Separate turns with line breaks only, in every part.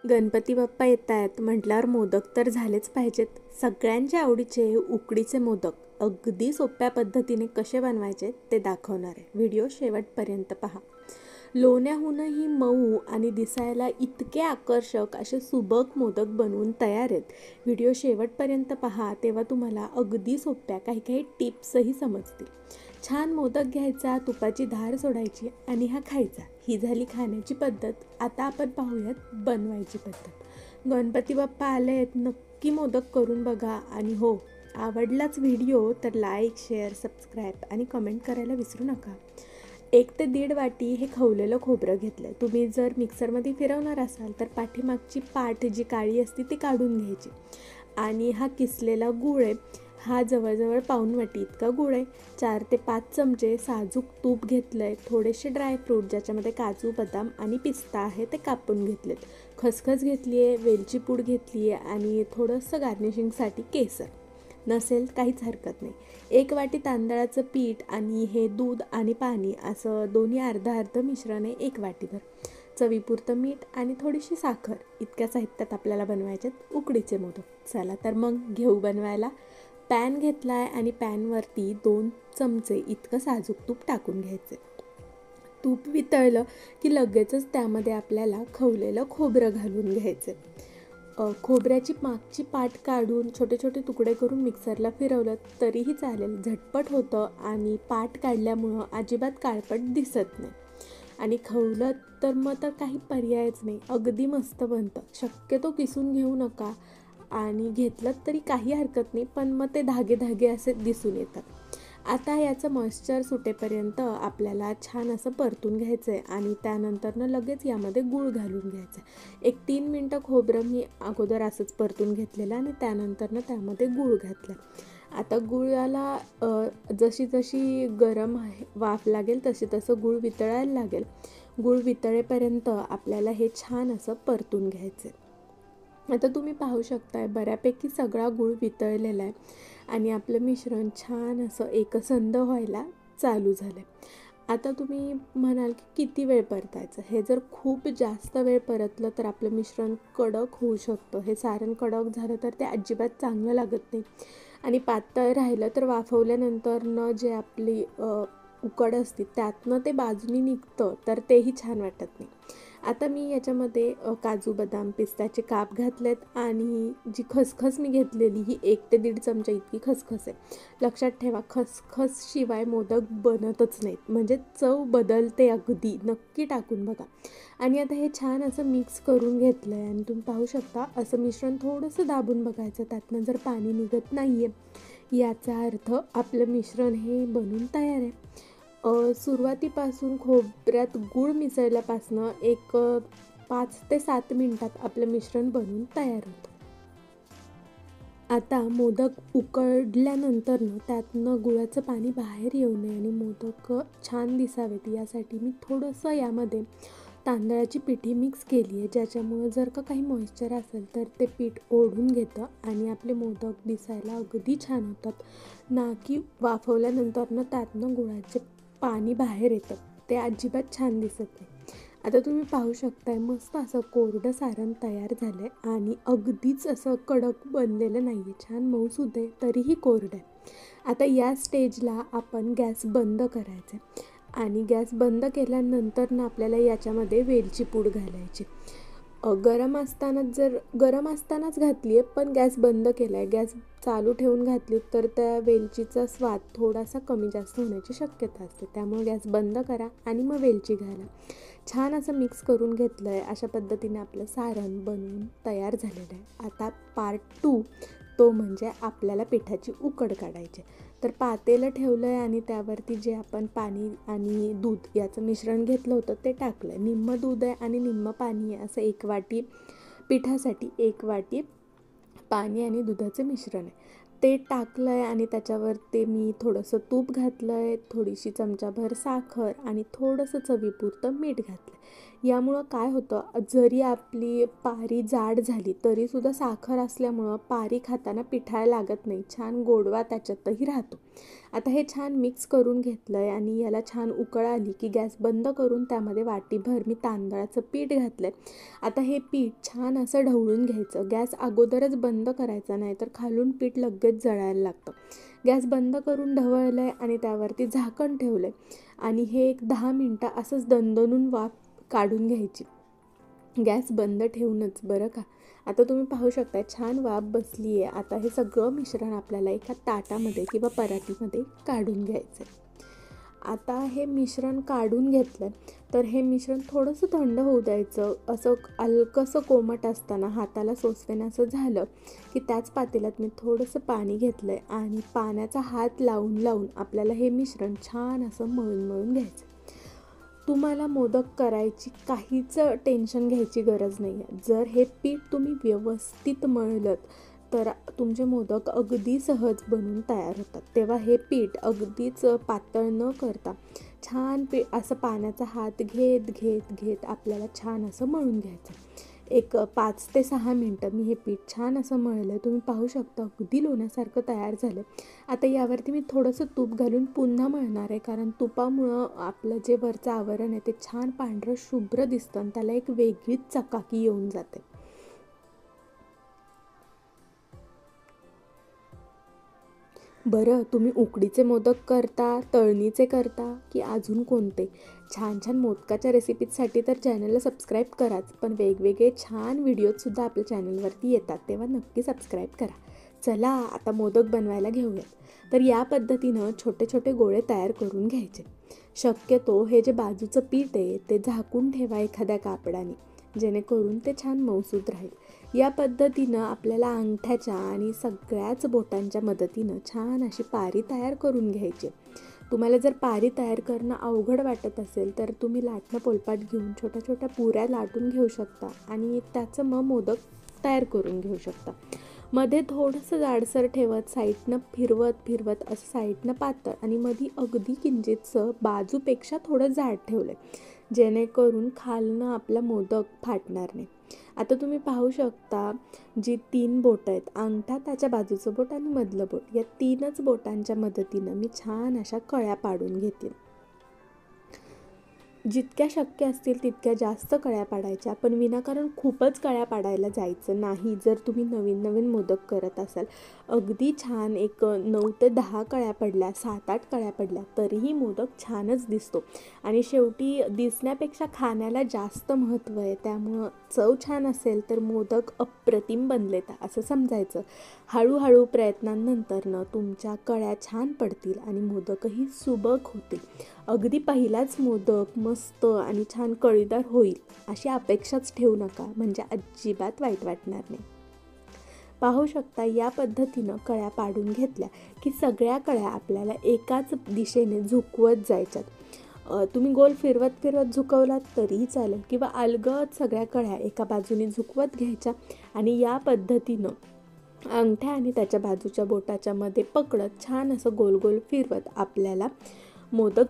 गणपती बाप्पा येत आहेत म्हटल्यावर मोदक तर झालेच पाहिजेत. सगळ्यांच्या आवडीचे उकडीचे मोदक अगदी सोप्या पद्धतीने कसे बनवायचे ते दाखवणार आहे. व्हिडिओ शेवटपर्यंत पहा. लोण्याहूनही मऊ आणि दिसायला इतके आकर्षक असे सुबक मोदक बनवून तयार आहेत. व्हिडिओ शेवटपर्यंत पहा, तेव्हा तुम्हाला अगदी सोप्या काही काही टिप्सही समजतील. छान मोदक घ्यायचा, तुपाची धार सोडायची आणि हा खायचा. ही झाली खाण्याची पद्धत. आता आपण पाहूयात बनवायची पद्धत. गणपती बाप्पा आले आहेत, नक्की मोदक करून बघा. आणि हो, आवडलाच व्हिडिओ तर लाईक, शेअर, सबस्क्राईब आणि कमेंट करायला विसरू नका. 1 ते 1.5 वाटी हे खवलेलं खोबरं घेतलं. तुम्ही जर मिक्सरमध्ये फिरवणार असाल तर पाठीमागची पाठ जी काळी असते ती काढून घ्यायची. आणि हा किसलेला गूळ आहे, हा जवळजवळ पाऊण वाटी इतका गूळ आहे. 4 ते 5 चमचे साजूक तूप घेतलं आहे. थोडेसे ड्रायफ्रूट ज्याच्यामध्ये काजू, बदाम आणि पिस्ता आहे ते कापून घेतलेत. खसखस घेतली आहे, वेलची पूड घेतली आहे आणि थोडंसं गार्निशिंगसाठी केसर. नसेल काहीच हरकत नाही. 1 वाटी तांदळाचं पीठ आणि हे दूध आणि पाणी असं दोन्ही अर्धा अर्ध मिश्रण आहे 1 वाटीभर. चवीपुरतं मीठ आणि थोडीशी साखर इतक्या साहित्यात आपल्याला बनवायच्यात उकडीचे मोदक. चला तर मग घेऊ बनवायला. पॅन घेतला आहे आणि पॅनवरती 2 चमचे इतकं साजूक तूप टाकून घ्यायचे. तूप वितळलं की लगेचच त्यामध्ये आपल्याला खवलेलं खोबरं घालून घ्यायचं. खोबऱ्याची मागची पाट काढून छोटे छोटे तुकडे करून मिक्सरला फिरवलं तरीही चालेल. झटपट होतं आणि पाट काढल्यामुळं अजिबात काळपट दिसत नाही. आणि खवलं तर मग तर काही पर्यायच नाही, अगदी मस्त बनतं. शक्यतो किसून घेऊ नका आणि घेतलं तरी काही हरकत नाही, पण मग ते धागे धागे असे दिसून येतात. आता याचं मॉइश्चर सुटेपर्यंत आपल्याला छान असं परतून घ्यायचं आहे आणि त्यानंतरनं लगेच यामध्ये गूळ घालून घ्यायचं आहे. 1-3 मिनटं खोबरं मी अगोदर असंच परतून घेतलेलं आणि त्यानंतरनं त्यामध्ये गूळ घातलं. आता गुळाला जशी जशी गरम वाफ लागेल तशी तसं गूळ वितळायला लागेल. गूळ वितळेपर्यंत आपल्याला हे छान असं परतून घ्यायचं आहे. आता तुम्ही पाहू शकताय बऱ्यापैकी सगळा गूळ वितळलेला आहे आणि आपलं मिश्रण छान असं एकसंध व्हायला चालू झालं आहे. आता तुम्ही म्हणाल की किती वेळ परतायचं. हे जर खूप जास्त वेळ परतलं तर आपलं मिश्रण कडक होऊ शकतं. हे सारण कडक झालं तर ते अजिबात चांगलं लागत नाही आणि पातळ राहिलं तर वाफवल्यानंतर जे आपली उकड असते त्यातनं ते बाजूनी निघतं तर तेही छान वाटत नाही. आता मी याच्यामध्ये काजू, बदाम, पिस्त्याचे काप घातलेत आणि जी खसखस मी घेतलेली ही 1 ते 1.5 चमचा इतकी खसखस आहे. लक्षात ठेवा, खसखसशिवाय मोदक बनतच नाहीत, म्हणजे चव बदलते अगदी. नक्की टाकून बघा. आणि आता हे छान असं मिक्स करून घेतलं आहे आणि तुम्ही पाहू शकता असं मिश्रण थोडंसं दाबून बघायचं. त्यातनं जर पाणी निघत नाही आहे याचा अर्थ आपलं मिश्रण हे बनून तयार आहे. सुरुवातीपासून खोबऱ्यात गूळ मिसळल्यापासनं एक 5 ते 7 मिनटात आपलं मिश्रण बनवून तयार होतं. आता मोदक उकळल्यानंतरनं त्यातनं गुळाचं पाणी बाहेर येऊ नये आणि मोदक छान दिसावेत यासाठी मी थोडंसं यामध्ये तांदळाची पिठी मिक्स केली आहे, ज्याच्यामुळं जर का काही मॉइश्चर असेल तर ते पीठ ओढून घेतं आणि आपले मोदक दिसायला अगदी छान होतात. ना की वाफवल्यानंतरनं त्यातनं गुळाचे पाणी बाहेर येतं, ते अजिबात छान दिसत नाही. आता तुम्ही पाहू शकताय मस्त असं कोरडं सारण तयार झालं आहे आणि अगदीच असं कडक बनलेलं नाही आहे, छान मऊसूद आहे तरीही कोरडं आहे. आता या स्टेजला आपण गॅस बंद करायचा आहे आणि गॅस बंद केल्यानंतर आपल्याला याच्यामध्ये वेलची पूड घालायची. गरम असतानाच घातली आहे, पण गॅस बंद केला आहे. गॅस चालू ठेवून घातली तर त्या वेलचीचा स्वाद थोडासा कमी जास्त होण्याची शक्यता असते. त्यामुळे गॅस बंद करा आणि मग वेलची घाला. छान असं मिक्स करून घेतलं आहे. अशा पद्धतीने आपलं सारण बनवून तयार झालेलं आहे. आता पार्ट 2 तो म्हणजे आपल्याला पिठाची उकड काढायची. तर पातेलं ठेवलं आहे आणि त्यावरती जे आपण पाणी आणि दूध याचं मिश्रण घेतलं होतं ते टाकलं आहे. निम्मं दूध आहे आणि निम्मं पाणी आहे, असं 1 वाटी पिठासाठी 1 वाटी पाणी आणि दुधाचं मिश्रण आहे ते टाकलं आहे आणि त्याच्यावरती मी थोडंसं तूप घातलं आहे, थोडीशी चमचाभर साखर आणि थोडंसं चवीपुरतं मीठ घातलं आहे. यामुळं काय होतं, जरी आपली पारी जाड झाली तरीसुद्धा साखर असल्यामुळं पारी खाताना पिठायला लागत नाही, छान गोडवा त्याच्यातही राहतो. आता हे छान मिक्स करून घेतलं आहे आणि याला छान उकळ आली की गॅस बंद करून त्यामध्ये वाटीभर मी तांदळाचं पीठ घातलं आहे. आता हे पीठ छान असं ढवळून घ्यायचं. गॅस अगोदरच बंद करायचा, नाही तर खालून पीठ लगेच जळायला लागतं. गॅस बंद करून ढवळलं आहे आणि त्यावरती झाकण ठेवलं आहे आणि हे एक 10 मिनटं असंच दणदणून वाफ काढून घ्यायची, गॅस बंद ठेवूनच बरं का. आता तुम्ही पाहू शकता छान वाफ बसली आहे. आता हे सगळं मिश्रण आपल्याला एका ताटामध्ये किंवा परातीमध्ये काढून घ्यायचं आहे. आता हे मिश्रण काढून घेतलं तर हे मिश्रण थोडंसं थंड होऊ द्यायचं. असं हलकंसं कोमट असताना हाताला सोसवेन असं झालं की त्याच पातेल्यात मी थोडंसं पाणी घेतलं आहे आणि पाण्याचा हात लावून लावून आपल्याला हे मिश्रण छान असं मळून मळून घ्यायचं. तुम्हाला मोदक करायची काहीच टेन्शन घ्यायची गरज नाही आहे. जर हे पीठ तुम्ही व्यवस्थित मळलं तर तुमचे मोदक अगदी सहज बनून तयार होतात. तेव्हा हे पीठ अगदीच पातळ न करता छान असं पाण्याचा हात घेत घेत घेत आपल्याला छान असं मळून घ्यायचं. एक 5 ते 6 मिनटं मी हे पीठ छान असं मळलं. तुम्ही पाहू शकता अगदी लोण्यासारखं तयार झालं. आता यावरती मी थोडंसं तूप घालून पुन्हा मळणार आहे, कारण तुपामुळं आपलं जे वरचं आवरण आहे ते छान पांढरं शुभ्र दिसतं आणि त्याला एक वेगळीच चकाकी येऊन जाते. बरं, तुम्ही उकडीचे मोदक करता, तळणीचे करता की अजून कोणते? छान छान मोदकाच्या रेसिपीजसाठी तर चॅनलला सबस्क्राईब कराच, पण वेगवेगळे छान व्हिडिओजसुद्धा आपल्या चॅनलवरती येतात, तेव्हा नक्की सबस्क्राईब करा. चला आता मोदक बनवायला घेऊयात. तर या पद्धतीनं छोटे छोटे गोळे तयार करून घ्यायचे. शक्यतो हे जे बाजूचं पीठ आहे ते झाकून ठेवा एखाद्या कापडाने, जेणेकरून ते छान मऊसूत राहील. या पद्धतीनं आपल्याला अंगठ्याच्या आणि सगळ्याच बोटांच्या मदतीनं छान अशी पारी तयार करून घ्यायची. तुम्हाला जर पारी तयार करणं अवघड वाटत असेल तर तुम्ही लाटणं पोलपाट घेऊन छोट्या छोट्या पुऱ्या लाटून घेऊ शकता आणि त्याचं मग मोदक तयार करून घेऊ शकता. मध्ये थोडंसं जाडसर ठेवत साईडनं फिरवत फिरवत असं साईडनं पातळ आणि मध्ये अगदी किंचितसं बाजूपेक्षा थोडं जाड ठेवलं आहे, जेणेकरून खालनं आपला मोदक फाटणार नाही. आता तुम्ही पाहू शकता जी 3 बोटं आहेत, अंगठा, त्याच्या बाजूचं बोट आणि मधलं बोट, या 3च बोटांच्या मदतीनं मी छान अशा कळ्या पाडून घेते. जितक्या शक्य असतील तितक्या जास्त कळ्या पाडायच्या, पण विनाकारण खूपच कळ्या पाडायला जायचं नाही. जर तुम्ही नवीन नवीन मोदक करत असाल, अगदी छान एक 9 ते 10 कळ्या पडल्या, 7-8 कळ्या पडल्या तरीही मोदक छानच दिसतो. आणि शेवटी दिसण्यापेक्षा खाण्याला जास्त महत्त्व आहे, त्यामुळं चव छान असेल तर मोदक अप्रतिम बनलेत असं समजायचं. हळूहळू प्रयत्नांनंतरनं तुमच्या कळ्या छान पडतील आणि मोदकही सुबक होतील. अगदी पहिलाच मोदक मस्त आणि छान कळीदार होईल अशी अपेक्षाच ठेवू नका, म्हणजे अजिबात वाईट वाटणार नाही. पाहू शकता या पद्धतीनं कळ्या पाडून घेतल्या की सगळ्या कळ्या आपल्याला एकाच दिशेने झुकवत जायच्यात. तुम्ही गोल फिरवत फिरवत झुकवलात तरीही चालेल किंवा अलगद सगळ्या कळ्या एका बाजूने झुकवत घ्यायच्या आणि या पद्धतीनं अंगठ्या आणि त्याच्या बाजूच्या बोटाच्या मध्ये पकडत छान असं गोल गोल फिरवत आपल्याला मोदक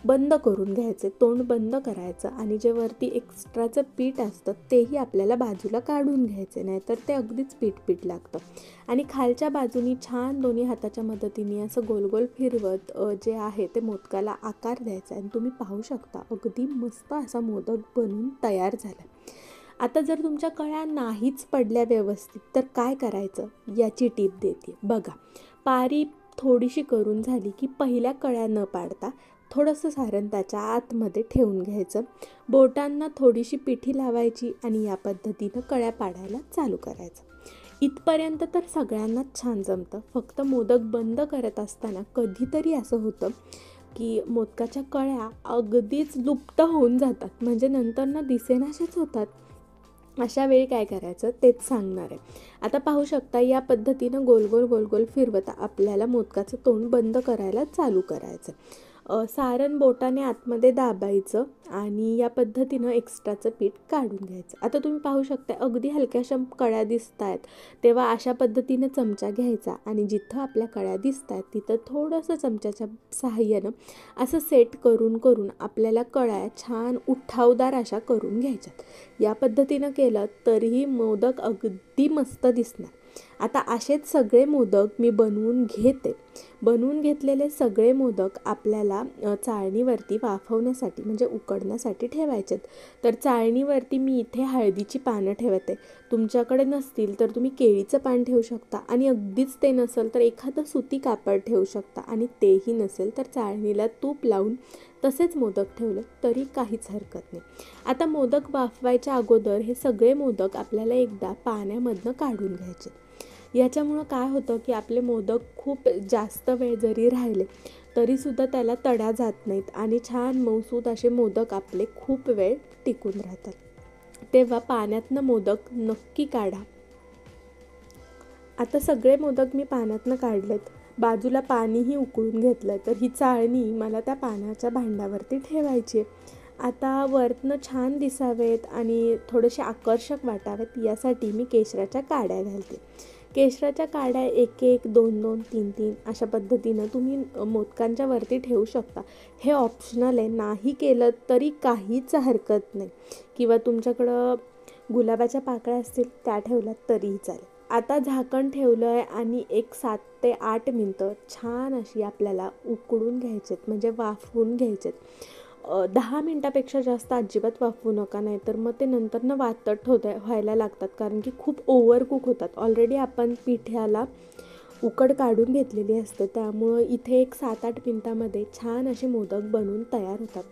बंद करून घ्यायचे, तोंड बंद करायचं आणि जे वरती एक्स्ट्राचं पीठ असतं तेही आपल्याला बाजूला काढून घ्यायचे, नाहीतर ते अगदीच पीठ लागतं. आणि खालच्या बाजूनी छान दोन्ही हाताच्या मदतीने असं गोल गोल फिरवत जे आहे ते मोदकाला आकार द्यायचा आणि तुम्ही पाहू शकता अगदी मस्त असा मोदक बनून तयार झाला. आता जर तुमच्या कळ्या नाहीच पडल्या व्यवस्थित तर काय करायचं याची टीप देते बघा. पारी थोडीशी करून झाली की पहिल्या कळ्या न पाडता थोडंसं सारण त्याच्या आतमध्ये ठेवून घ्यायचं, बोटांना थोडीशी पिठी लावायची आणि या पद्धतीनं कळ्या पाडायला चालू करायचं. इथपर्यंत तर सगळ्यांनाच छान जमतं. फक्त मोदक बंद करत असताना कधीतरी असं होतं की मोदकाच्या कळ्या अगदीच लुप्त होऊन जातात, म्हणजे नंतर ना दिसेनाशाच होतात. अशा वेळी काय करायचं तेच सांगणार आहे. आता पाहू शकता या पद्धतीनं गोल गोल गोल गोल फिरवत आपल्याला मोदकाचं तोंड बंद करायला चालू करायचं. सारण बोटाने आतमध्ये दाबायचं आणि या पद्धतीनं एक्स्ट्राचं पीठ काढून घ्यायचं. आता तुम्ही पाहू शकता अगदी हलक्याशा कळ्या दिसत आहेत, तेव्हा अशा पद्धतीनं चमचा घ्यायचा आणि जिथं आपल्या कळ्या दिसत आहेत तिथं थोडंसं चमच्याच्या सहाय्यानं असं सेट करून करून आपल्याला कळ्या छान उठावदार अशा करून घ्यायच्यात. या पद्धतीनं केलं तरीही मोदक अगदी मस्त दिसणार. आता असेच सगळे मोदक मी बनवून घेते. बनवून घेतलेले सगळे मोदक आपल्याला चाळणीवरती वाफवण्यासाठी म्हणजे उकडण्यासाठी ठेवायचेत. तर चाळणीवरती मी इथे हळदीची पानं ठेवते. तुमच्याकडे नसतील तर तुम्ही केळीचं पान ठेवू शकता आणि अगदीच ते नसेल तर एखादं सुती कापड ठेवू शकता आणि तेही नसेल तर चाळणीला तूप लावून तसेच मोदक ठेवले तरी काहीच हरकत नाही. आता मोदक वाफवायच्या अगोदर हे सगळे मोदक आपल्याला एकदा पाण्यामधनं काढून घ्यायचे. याच्यामुळं काय होतं की आपले मोदक खूप जास्त वेळ जरी राहिले तरीसुद्धा त्याला तडा जात नाहीत आणि छान मऊसूत असे मोदक आपले खूप वेळ टिकून राहतात. तेव्हा पाण्यातनं मोदक नक्की काढा. आता सगळे मोदक मी पाण्यातनं काढलेत. बाजूला पाणीही उकळून घेतलं. तर ही चाळणी मला त्या पाण्याच्या भांड्यावरती ठेवायची आहे. आता वरनं छान दिसावेत आणि थोडेसे आकर्षक वाटावेत यासाठी मी केशराच्या काड्या घालते. केशराच्या काड्या 1-1, 2-2, 3-3 अशा पद्धतीनं तुम्ही मोदकांच्या वरती ठेवू शकता. हे ऑप्शनल आहे. नाही केलं तरी काहीच हरकत नाही. किंवा तुमच्याकडं गुलाबाच्या पाकळ्या असतील त्या ठेवल्यात तरीही चालेल. आता झाकण ठेवलं आहे आणि एक 7 ते 8 मिनटं छान अशी आपल्याला उकडून घ्यायचेत म्हणजे वाफवून घ्यायचेत. 10 मिनटापेक्षा जास्त अजिबात वाफवू नका, नाही तर मग ते नंतरनं वातट व्हायला लागतात कारण की खूप ओव्हर कुक होतात. ऑलरेडी आपण पिठ्याला उकड काढून घेतलेली असते. त्यामुळं इथे एक 7-8 मिनटामध्ये छान असे मोदक बनवून तयार होतात.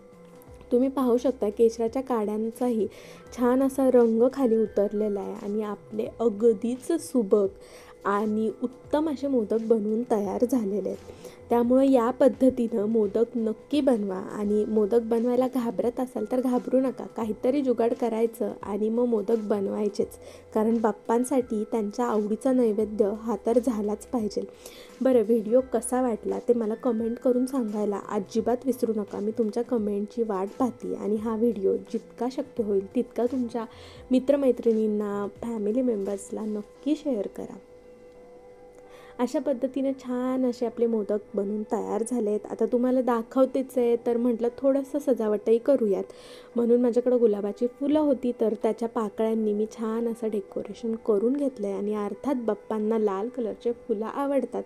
तुम्ही पाहू शकता केशराच्या काड्यांचाही छान असा रंग खाली उतरलेला आहे आणि आपले अगदीच सुबक आणि उत्तम असे मोदक बनवून तयार झालेले आहेत. त्यामुळे या पद्धतीनं मोदक नक्की बनवा आणि मोदक बनवायला घाबरत असाल तर घाबरू नका. काहीतरी जुगाड करायचं आणि मग मोदक बनवायचेच, कारण बाप्पांसाठी त्यांच्या आवडीचा नैवेद्य हा तर झालाच पाहिजे. बरं, व्हिडिओ कसा वाटला ते मला कमेंट करून सांगायला अजिबात विसरू नका. मी तुमच्या कमेंटची वाट पाहते आणि हा व्हिडिओ जितका शक्य होईल तितका तुमच्या मित्रमैत्रिणींना, फॅमिली मेंबर्सला नक्की शेअर करा. अशा पद्धतीने छान असे आपले मोदक बनवून तयार झालेत. आता तुम्हाला दाखवतेच आहे तर म्हटलं थोडंसं सजावटही करूयात. म्हणून माझ्याकडं गुलाबाची फुलं होती तर त्याच्या पाकळ्यांनी मी छान असं डेकोरेशन करून घेतलं आहे आणि अर्थात बाप्पांना लाल कलरचे फुलं आवडतात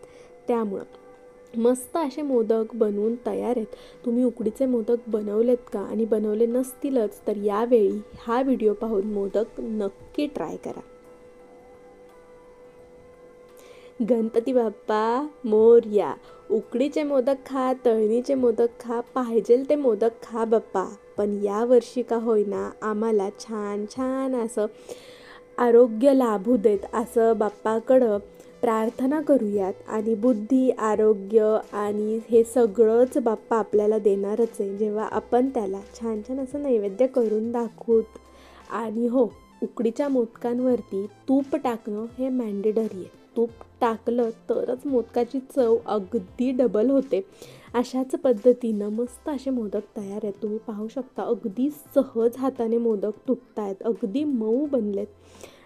त्यामुळं मस्त असे मोदक बनवून तयार आहेत. तुम्ही उकडीचे मोदक बनवलेत का आणि बनवले नसतीलच तर यावेळी हा व्हिडिओ पाहून मोदक नक्की ट्राय करा. गणपती बाप्पा मोरया. उकडीचे मोदक खा, तळणीचे मोदक खा, पाहिजेल ते मोदक खा बाप्पा. पण यावर्षी का होईना आम्हाला छान छान असं आरोग्य लाभू देत असं बाप्पाकडं प्रार्थना करूयात आणि बुद्धी, आरोग्य आणि हे सगळंच बाप्पा आपल्याला देणारच आहे जेव्हा आपण त्याला छान छान असं नैवेद्य करून दाखवूत. आणि हो, उकडीच्या मोदकांवरती तूप टाकणं हे मॅन्डेटरी आहे. तूप टाकलं तरच मोदकाची चव अगदी डबल होते. अशाच पद्धतीनं मस्त असे मोदक तयार आहेत. तुम्ही पाहू शकता अगदी सहज हाताने मोदक तुटत आहेत, अगदी मऊ बनलेत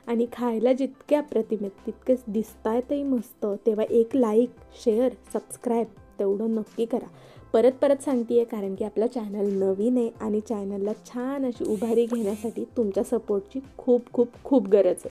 आणि खायला जितके अप्रतिम आहेत तितकेच दिसतायतही मस्त. तेव्हा एक लाईक, शेअर, सबस्क्राईब तेवढं नक्की करा. परत सांगते आहे कारण की आपलं चॅनल नवीन आहे आणि चॅनलला छान अशी उभारी घेण्यासाठी तुमच्या सपोर्टची खूप खूप खूप गरज आहे.